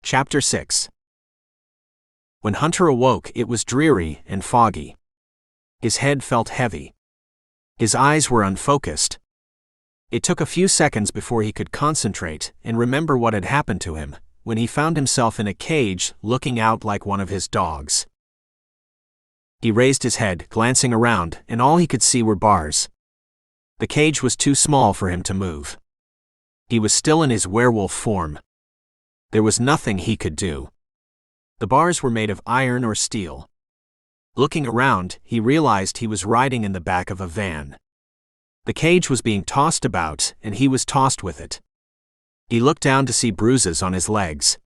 Chapter 6. When Hunter awoke, it was dreary and foggy. His head felt heavy. His eyes were unfocused. It took a few seconds before he could concentrate and remember what had happened to him, when he found himself in a cage, looking out like one of his dogs. He raised his head, glancing around, and all he could see were bars. The cage was too small for him to move. He was still in his werewolf form. There was nothing he could do. The bars were made of iron or steel. Looking around, he realized he was riding in the back of a van. The cage was being tossed about, and he was tossed with it. He looked down to see bruises on his legs.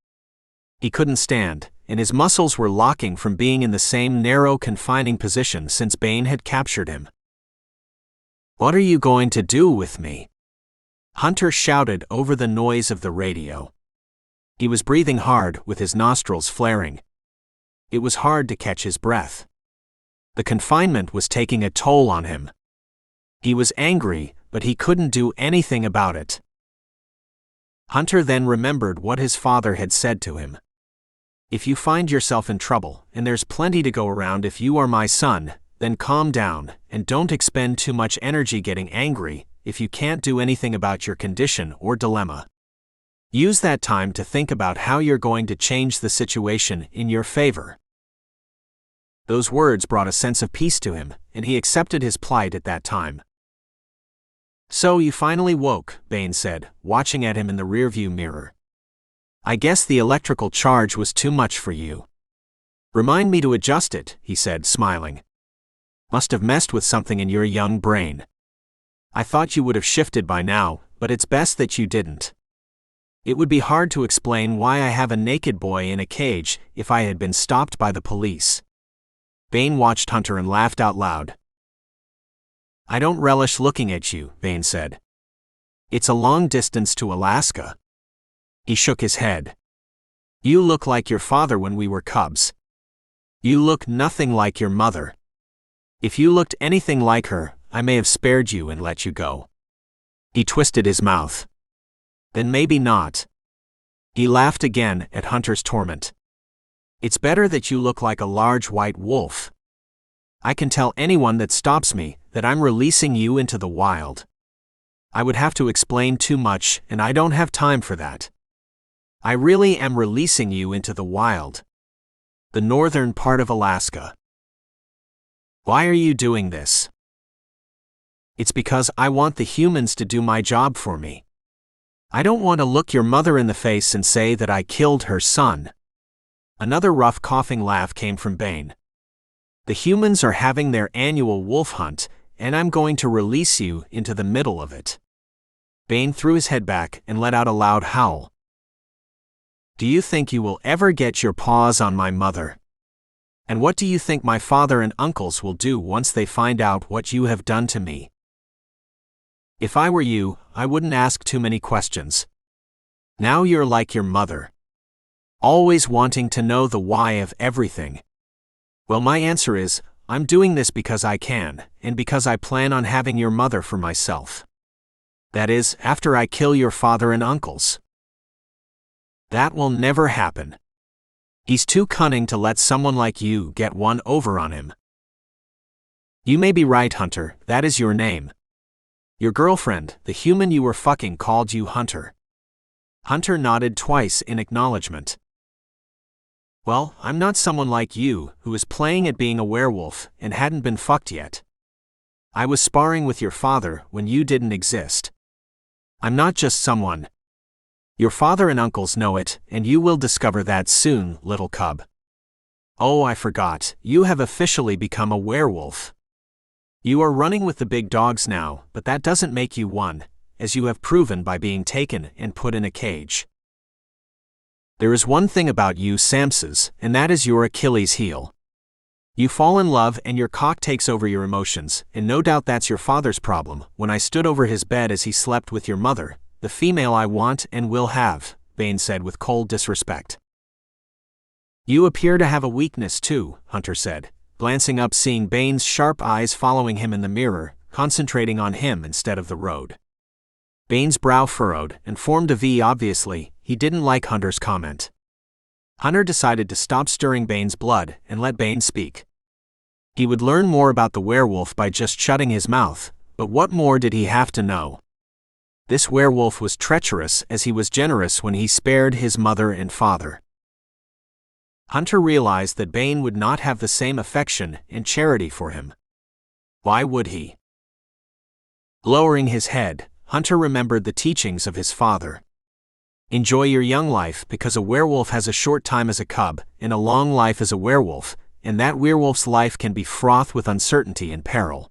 He couldn't stand, and his muscles were locking from being in the same narrow, confining position since Bane had captured him. "What are you going to do with me?" Hunter shouted over the noise of the radio. He was breathing hard, with his nostrils flaring. It was hard to catch his breath. The confinement was taking a toll on him. He was angry, but he couldn't do anything about it. Hunter then remembered what his father had said to him. "If you find yourself in trouble, and there's plenty to go around if you are my son, then calm down, and don't expend too much energy getting angry if you can't do anything about your condition or dilemma. Use that time to think about how you're going to change the situation in your favor." Those words brought a sense of peace to him, and he accepted his plight at that time. "So you finally woke," Bane said, watching at him in the rearview mirror. "I guess the electrical charge was too much for you. Remind me to adjust it," he said, smiling. "Must have messed with something in your young brain. I thought you would have shifted by now, but it's best that you didn't. It would be hard to explain why I have a naked boy in a cage if I had been stopped by the police." Bane watched Hunter and laughed out loud. "I don't relish looking at you," Bane said. "It's a long distance to Alaska." He shook his head. "You look like your father when we were cubs. You look nothing like your mother. If you looked anything like her, I may have spared you and let you go." He twisted his mouth. "Then maybe not." He laughed again at Hunter's torment. "It's better that you look like a large white wolf. I can tell anyone that stops me that I'm releasing you into the wild. I would have to explain too much, and I don't have time for that. I really am releasing you into the wild. The northern part of Alaska." "Why are you doing this?" "It's because I want the humans to do my job for me. I don't want to look your mother in the face and say that I killed her son." Another rough coughing laugh came from Bane. "The humans are having their annual wolf hunt, and I'm going to release you into the middle of it." Bane threw his head back and let out a loud howl. "Do you think you will ever get your paws on my mother? And what do you think my father and uncles will do once they find out what you have done to me? If I were you, I wouldn't ask too many questions. Now you're like your mother, always wanting to know the why of everything. Well, my answer is, I'm doing this because I can, and because I plan on having your mother for myself. That is, after I kill your father and uncles. That will never happen. He's too cunning to let someone like you get one over on him." "You may be right, Hunter, that is your name. Your girlfriend, the human you were fucking, called you Hunter." Hunter nodded twice in acknowledgement. "Well, I'm not someone like you, who is playing at being a werewolf and hadn't been fucked yet. I was sparring with your father when you didn't exist. I'm not just someone. Your father and uncles know it, and you will discover that soon, little cub. Oh, I forgot, you have officially become a werewolf. You are running with the big dogs now, but that doesn't make you one, as you have proven by being taken and put in a cage. There is one thing about you Samses, and that is your Achilles heel. You fall in love and your cock takes over your emotions, and no doubt that's your father's problem. When I stood over his bed as he slept with your mother, the female I want and will have," Bane said with cold disrespect. "You appear to have a weakness too," Hunter said, glancing up, seeing Bane's sharp eyes following him in the mirror, concentrating on him instead of the road. Bane's brow furrowed and formed a V. Obviously, he didn't like Hunter's comment. Hunter decided to stop stirring Bane's blood and let Bane speak. He would learn more about the werewolf by just shutting his mouth, but what more did he have to know? This werewolf was treacherous as he was generous when he spared his mother and father. Hunter realized that Bane would not have the same affection and charity for him. Why would he? Lowering his head, Hunter remembered the teachings of his father. Enjoy your young life because a werewolf has a short time as a cub and a long life as a werewolf, and that werewolf's life can be fraught with uncertainty and peril.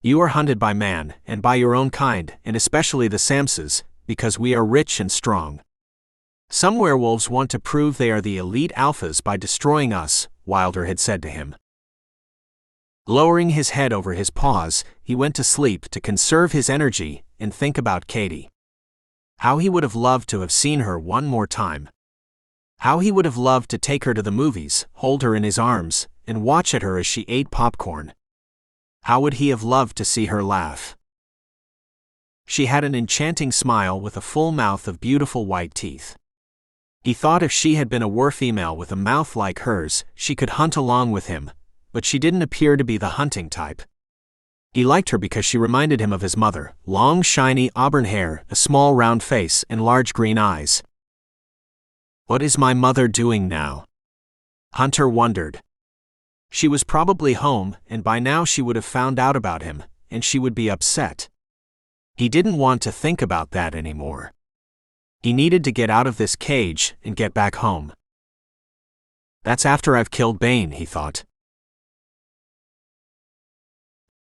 You are hunted by man and by your own kind, and especially the Samses, because we are rich and strong. Some werewolves want to prove they are the elite alphas by destroying us, Wilder had said to him. Lowering his head over his paws, he went to sleep to conserve his energy and think about Katie. How he would have loved to have seen her one more time. How he would have loved to take her to the movies, hold her in his arms, and watch at her as she ate popcorn. How would he have loved to see her laugh? She had an enchanting smile with a full mouth of beautiful white teeth. He thought if she had been a werefemale with a mouth like hers, she could hunt along with him, but she didn't appear to be the hunting type. He liked her because she reminded him of his mother, long shiny auburn hair, a small round face, and large green eyes. What is my mother doing now? Hunter wondered. She was probably home, and by now she would have found out about him, and she would be upset. He didn't want to think about that anymore. He needed to get out of this cage and get back home. That's after I've killed Bane, he thought.